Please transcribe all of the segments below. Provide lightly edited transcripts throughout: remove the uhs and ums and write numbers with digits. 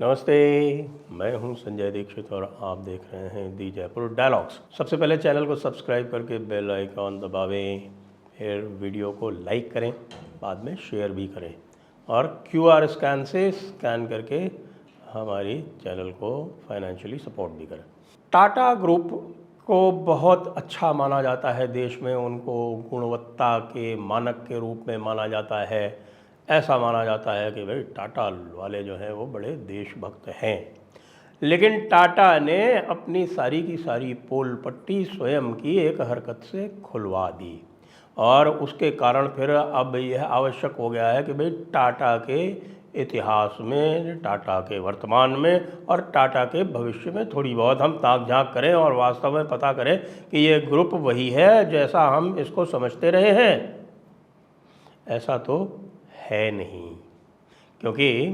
नमस्ते। मैं हूं संजय दीक्षित और आप देख रहे हैं दी जयपुर डायलॉग्स। सबसे पहले चैनल को सब्सक्राइब करके बेल आइकॉन दबावें, फिर वीडियो को लाइक करें, बाद में शेयर भी करें और QR स्कैन से स्कैन करके हमारी चैनल को फाइनेंशियली सपोर्ट भी करें। टाटा ग्रुप को बहुत अच्छा माना जाता है देश में, उनको गुणवत्ता के मानक के रूप में माना जाता है। ऐसा माना जाता है कि भाई टाटा वाले जो हैं वो बड़े देशभक्त हैं। लेकिन टाटा ने अपनी सारी की सारी पोल पट्टी स्वयं की एक हरकत से खुलवा दी और उसके कारण फिर अब यह आवश्यक हो गया है कि भाई टाटा के इतिहास में, टाटा के वर्तमान में और टाटा के भविष्य में थोड़ी बहुत हम ताक झांक करें और वास्तव में पता करें कि ये ग्रुप वही है जैसा हम इसको समझते रहे हैं। ऐसा तो है नहीं, क्योंकि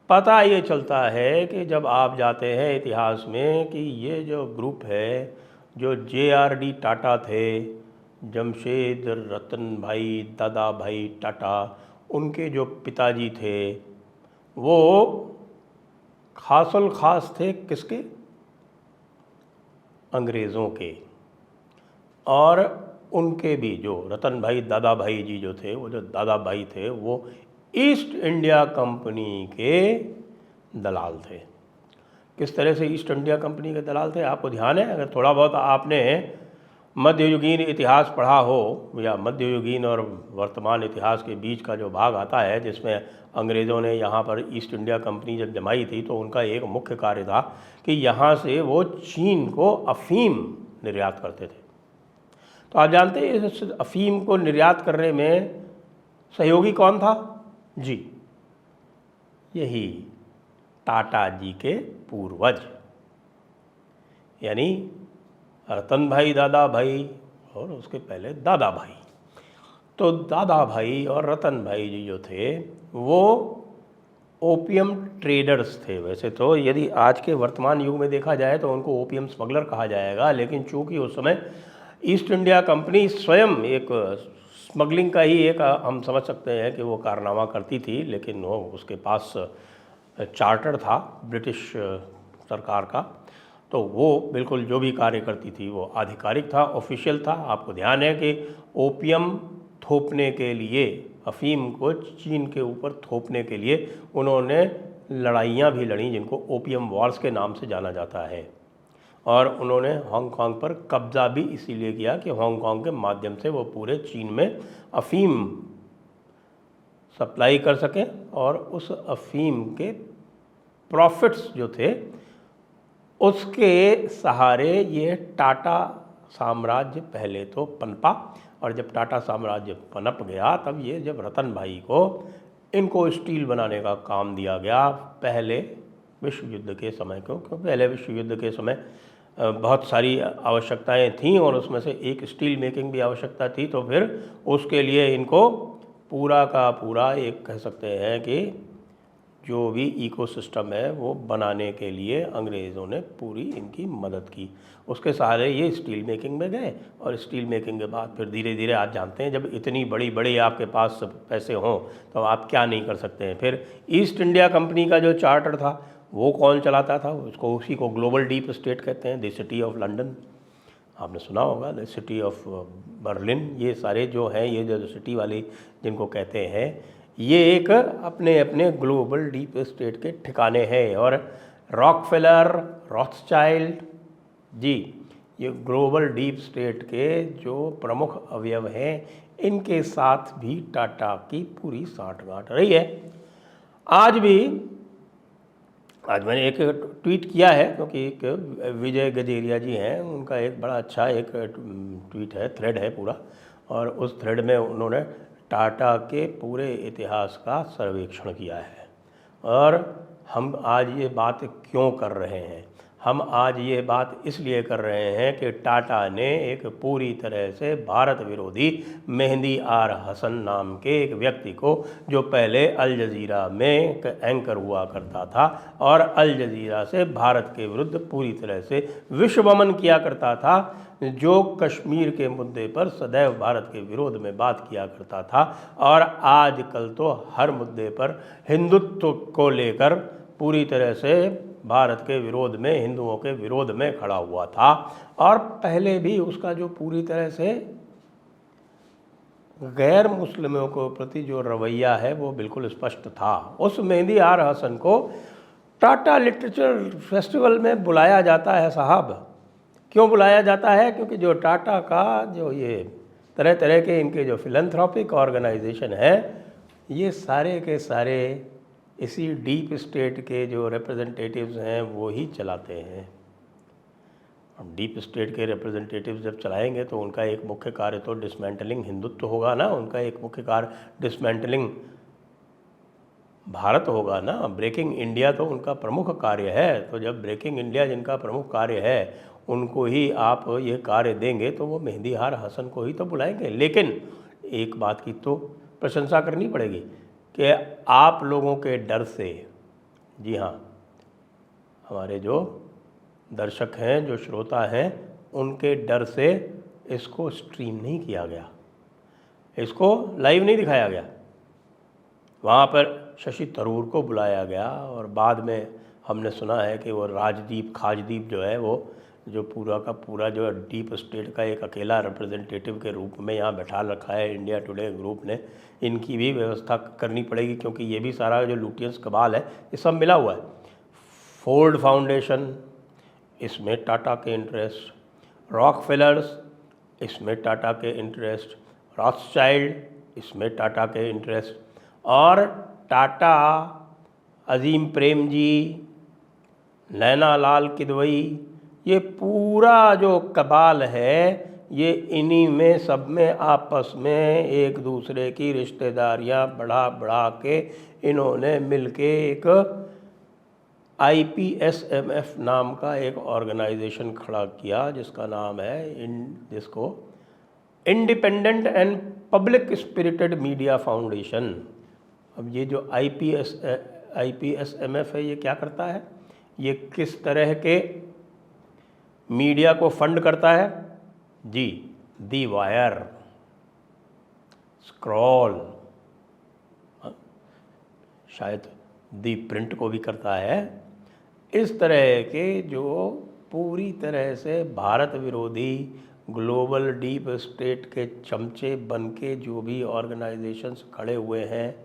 पता ये चलता है कि जब आप जाते हैं इतिहास में कि ये जो ग्रुप है, जो JRD टाटा थे, जमशेद रतन भाई दादा भाई टाटा, उनके जो पिताजी थे वो खासुल खास थे किसके? अंग्रेज़ों के। और उनके भी जो रतन भाई दादा भाई जी जो थे, वो जो दादा भाई थे वो ईस्ट इंडिया कंपनी के दलाल थे। किस तरह से ईस्ट इंडिया कंपनी के दलाल थे आपको ध्यान है? अगर थोड़ा बहुत आपने मध्ययुगीन इतिहास पढ़ा हो या मध्ययुगीन और वर्तमान इतिहास के बीच का जो भाग आता है जिसमें अंग्रेज़ों ने यहाँ पर ईस्ट इंडिया कंपनी जब जमाई थी तो उनका एक मुख्य कार्य था कि यहाँ से वो चीन को अफ़ीम निर्यात करते थे। तो आप जानते हैं इस अफ़ीम को निर्यात करने में सहयोगी कौन था? जी, यही टाटा जी के पूर्वज, यानी रतन भाई दादा भाई और उसके पहले दादा भाई। तो दादा भाई और रतन भाई जी जो थे वो ओपियम ट्रेडर्स थे। वैसे तो यदि आज के वर्तमान युग में देखा जाए तो उनको ओपियम स्मगलर कहा जाएगा, लेकिन चूंकि उस समय ईस्ट इंडिया कंपनी स्वयं एक स्मगलिंग का ही एक हम समझ सकते हैं कि वो कारनामा करती थी, लेकिन वो उसके पास चार्टर था ब्रिटिश सरकार का, तो वो बिल्कुल जो भी कार्य करती थी वो आधिकारिक था, ऑफिशियल था। आपको ध्यान है कि ओपियम थोपने के लिए, अफ़ीम को चीन के ऊपर थोपने के लिए उन्होंने लड़ाइयाँ भी लड़ी जिनको ओपियम वॉर्स के नाम से जाना जाता है। और उन्होंने हांगकांग पर कब्ज़ा भी इसीलिए किया कि हांगकांग के माध्यम से वो पूरे चीन में अफ़ीम सप्लाई कर सकें और उस अफ़ीम के प्रॉफिट्स जो थे उसके सहारे ये टाटा साम्राज्य पहले तो पनपा। और जब टाटा साम्राज्य पनप गया तब ये जब रतन भाई को इनको स्टील बनाने का काम दिया गया पहले विश्व युद्ध के समय को, क्योंकि पहले विश्व युद्ध के समय बहुत सारी आवश्यकताएं थीं और उसमें से एक स्टील मेकिंग भी आवश्यकता थी। तो फिर उसके लिए इनको पूरा का पूरा एक कह सकते हैं कि जो भी इकोसिस्टम है वो बनाने के लिए अंग्रेज़ों ने पूरी इनकी मदद की। उसके सहारे ये स्टील मेकिंग में गए और स्टील मेकिंग के बाद फिर धीरे धीरे आप जानते हैं जब इतनी बड़ी बड़ी आपके पास पैसे हों तो आप क्या नहीं कर सकते हैं। फिर ईस्ट इंडिया कंपनी का जो चार्टर था वो कौन चलाता था? उसको उसी को ग्लोबल डीप स्टेट कहते हैं। द सिटी ऑफ लंदन आपने सुना होगा, द सिटी ऑफ बर्लिन, ये सारे जो हैं ये जो सिटी वाली जिनको कहते हैं ये एक अपने अपने ग्लोबल डीप स्टेट के ठिकाने हैं। और रॉकफेलर, रॉथस्चाइल्ड जी, ये ग्लोबल डीप स्टेट के जो प्रमुख अवयव हैं इनके साथ भी टाटा की पूरी साठगांठ रही है। आज मैंने एक ट्वीट किया है क्योंकि एक विजय गजेरिया जी हैं, उनका एक बड़ा अच्छा एक ट्वीट है, थ्रेड है पूरा, और उस थ्रेड में उन्होंने टाटा के पूरे इतिहास का सर्वेक्षण किया है। और हम आज ये बात क्यों कर रहे हैं? हम आज ये बात इसलिए कर रहे हैं कि टाटा ने एक पूरी तरह से भारत विरोधी मेहंदी आर हसन नाम के एक व्यक्ति को, जो पहले अल जज़ीरा में एक एंकर हुआ करता था और अल जज़ीरा से भारत के विरुद्ध पूरी तरह से विश्वमन किया करता था, जो कश्मीर के मुद्दे पर सदैव भारत के विरोध में बात किया करता था और आजकल तो हर मुद्दे पर हिंदुत्व को लेकर पूरी तरह से भारत के विरोध में, हिंदुओं के विरोध में खड़ा हुआ था। और पहले भी उसका जो पूरी तरह से गैर मुस्लिमों के प्रति जो रवैया है वो बिल्कुल स्पष्ट था। उस मेहंदी आर हसन को टाटा लिटरेचर फेस्टिवल में बुलाया जाता है साहब। क्यों बुलाया जाता है? क्योंकि जो टाटा का जो ये तरह तरह के इनके जो फिलैंथ्रोपिक ऑर्गेनाइजेशन है, ये सारे के सारे इसी डीप स्टेट के जो रिप्रेजेंटेटिव्स हैं वो ही चलाते हैं। अब डीप स्टेट के रिप्रेजेंटेटिव्स जब चलाएंगे तो उनका एक मुख्य कार्य तो डिसमेंटलिंग हिंदुत्व होगा ना, उनका एक मुख्य कार्य डिसमेंटलिंग भारत होगा ना। ब्रेकिंग इंडिया तो उनका प्रमुख कार्य है। तो जब ब्रेकिंग इंडिया जिनका प्रमुख कार्य है उनको ही आप ये कार्य देंगे तो वो मेहंदी आर हसन को ही तो बुलाएंगे। लेकिन एक बात की तो प्रशंसा करनी पड़ेगी कि आप लोगों के डर से, जी हाँ, हमारे जो दर्शक हैं, जो श्रोता हैं, उनके डर से इसको स्ट्रीम नहीं किया गया, इसको लाइव नहीं दिखाया गया। वहाँ पर शशि थरूर को बुलाया गया और बाद में हमने सुना है कि वो राजदीप खाजदीप जो है, वो जो पूरा का पूरा जो डीप स्टेट का एक अकेला रिप्रेजेंटेटिव के रूप में यहाँ बैठा रखा है इंडिया टुडे ग्रुप ने। इनकी भी व्यवस्था करनी पड़ेगी क्योंकि ये भी सारा जो लुटियंस कबाल है ये सब मिला हुआ है। फोर्ड फाउंडेशन, इसमें टाटा के इंटरेस्ट, रॉकफेलर्स, इसमें टाटा के इंटरेस्ट, रॉथस्चाइल्ड, इसमें टाटा के इंटरेस्ट, और टाटा, अजीम प्रेम जी, नैना लाल किदवई, ये पूरा जो कबाल है ये इन्हीं में सब में आपस में एक दूसरे की रिश्तेदारियां बढ़ा बढ़ा के इन्होंने मिलके एक IPSMF नाम का एक ऑर्गेनाइजेशन खड़ा किया जिसका नाम है जिसको independent and public spirited media foundation. अब ये जो IPSMF है ये क्या करता है? ये किस तरह के मीडिया को फंड करता है? जी, दी वायर, स्क्रॉल, शायद दी प्रिंट को भी करता है। इस तरह के जो पूरी तरह से भारत विरोधी ग्लोबल डीप स्टेट के चमचे बन के जो भी ऑर्गेनाइजेशंस खड़े हुए हैं,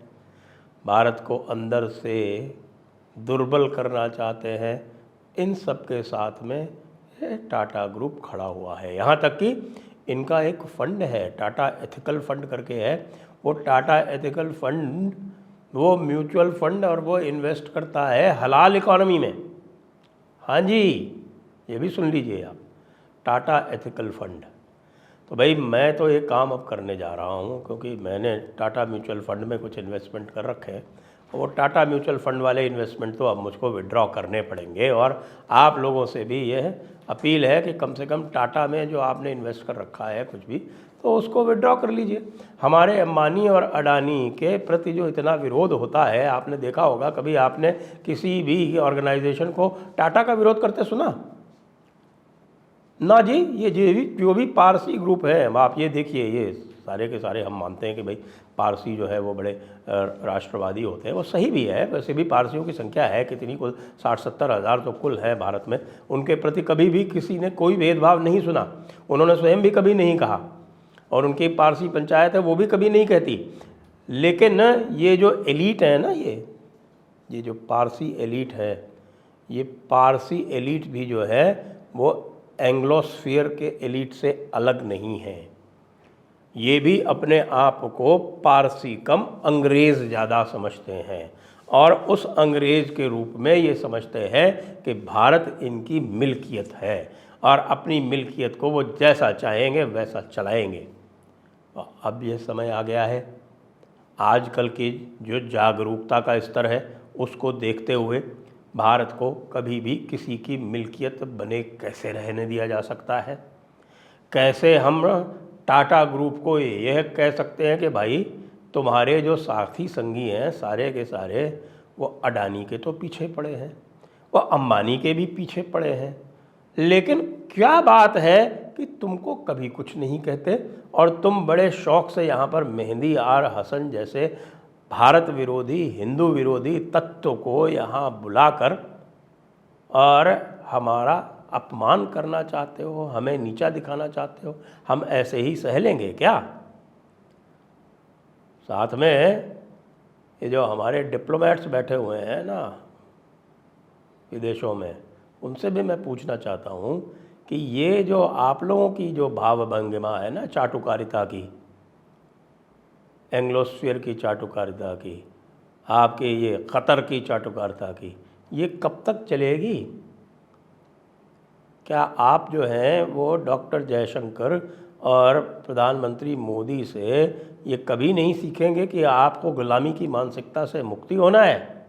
भारत को अंदर से दुर्बल करना चाहते हैं, इन सब के साथ में टाटा ग्रुप खड़ा हुआ है। यहाँ तक कि इनका एक फंड है, टाटा एथिकल फंड करके है। वो टाटा एथिकल फंड वो म्यूचुअल फंड और वो इन्वेस्ट करता है हलाल इकॉनमी में। हाँ जी, ये भी सुन लीजिए आप, टाटा एथिकल फंड। तो भाई मैं तो एक काम अब करने जा रहा हूँ क्योंकि मैंने टाटा म्यूचुअल फंड में कुछ इन्वेस्टमेंट कर रखे हैं। वो टाटा म्यूचुअल फंड वाले इन्वेस्टमेंट तो अब मुझको विड्रॉ करने पड़ेंगे। और आप लोगों से भी यह अपील है कि कम से कम टाटा में जो आपने इन्वेस्ट कर रखा है कुछ भी, तो उसको विड्रॉ कर लीजिए। हमारे अंबानी और अडानी के प्रति जो इतना विरोध होता है, आपने देखा होगा, कभी आपने किसी भी ऑर्गेनाइजेशन को टाटा का विरोध करते सुना? ना जी। ये जो भी पारसी ग्रुप है, आप ये देखिए, ये सारे के सारे हम मानते हैं कि भाई पारसी जो है वो बड़े राष्ट्रवादी होते हैं, वो सही भी है। वैसे भी पारसियों की संख्या है कितनी, कुल 60-70 हज़ार तो कुल है भारत में। उनके प्रति कभी भी किसी ने कोई भेदभाव नहीं सुना, उन्होंने स्वयं भी कभी नहीं कहा, और उनकी पारसी पंचायत है वो भी कभी नहीं कहती। लेकिन ये जो एलीट है ना, ये जो पारसी एलीट है, ये पारसी एलीट भी जो है वो एंग्लोस्फीयर के एलीट से अलग नहीं है। ये भी अपने आप को पारसी कम अंग्रेज़ ज़्यादा समझते हैं, और उस अंग्रेज़ के रूप में ये समझते हैं कि भारत इनकी मिल्कियत है और अपनी मिल्कियत को वो जैसा चाहेंगे वैसा चलाएंगे। अब ये समय आ गया है, आजकल की जो जागरूकता का स्तर है उसको देखते हुए भारत को कभी भी किसी की मिल्कियत बने कैसे रहने दिया जा सकता है। कैसे हम टाटा ग्रुप को यह कह सकते हैं कि भाई तुम्हारे जो साथी संगी हैं सारे के सारे वो अडानी के तो पीछे पड़े हैं, वो अंबानी के भी पीछे पड़े हैं, लेकिन क्या बात है कि तुमको कभी कुछ नहीं कहते और तुम बड़े शौक़ से यहाँ पर मेहंदी आर हसन जैसे भारत विरोधी, हिंदू विरोधी तत्व को यहाँ बुलाकर और हमारा अपमान करना चाहते हो, हमें नीचा दिखाना चाहते हो, हम ऐसे ही सह लेंगे क्या? साथ में ये जो हमारे डिप्लोमेट्स बैठे हुए हैं ना विदेशों में, उनसे भी मैं पूछना चाहता हूँ कि ये जो आप लोगों की जो भाव भंगिमा है ना चाटुकारिता की, एंग्लोस्फीयर की चाटुकारिता की, आपके ये कतर की चाटुकारिता की, ये कब तक चलेगी? क्या आप जो हैं वो डॉक्टर जयशंकर और प्रधानमंत्री मोदी से ये कभी नहीं सीखेंगे कि आपको गुलामी की मानसिकता से मुक्ति होना है?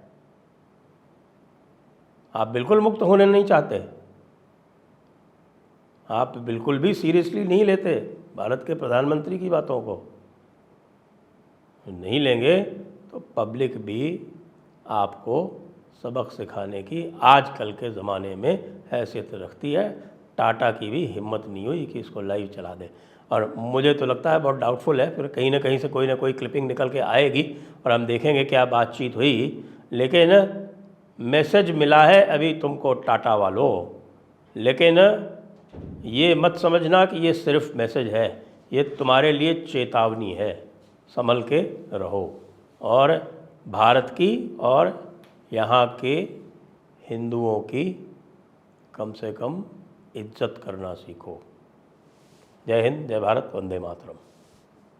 आप बिल्कुल मुक्त होने नहीं चाहते, आप बिल्कुल भी सीरियसली नहीं लेते भारत के प्रधानमंत्री की बातों को। नहीं लेंगे तो पब्लिक भी आपको सबक सिखाने की आजकल के ज़माने में हैसियत रखती है। टाटा की भी हिम्मत नहीं हुई कि इसको लाइव चला दे, और मुझे तो लगता है बहुत डाउटफुल है, फिर कहीं ना कहीं से कोई ना कोई क्लिपिंग निकल के आएगी और हम देखेंगे क्या बातचीत हुई। लेकिन मैसेज मिला है अभी तुमको टाटा वालों, लेकिन ये मत समझना कि ये सिर्फ मैसेज है, ये तुम्हारे लिए चेतावनी है। संभल के रहो और भारत की और यहाँ के हिंदुओं की कम से कम इज्जत करना सीखो। जय हिंद, जय भारत, वंदे मातरम।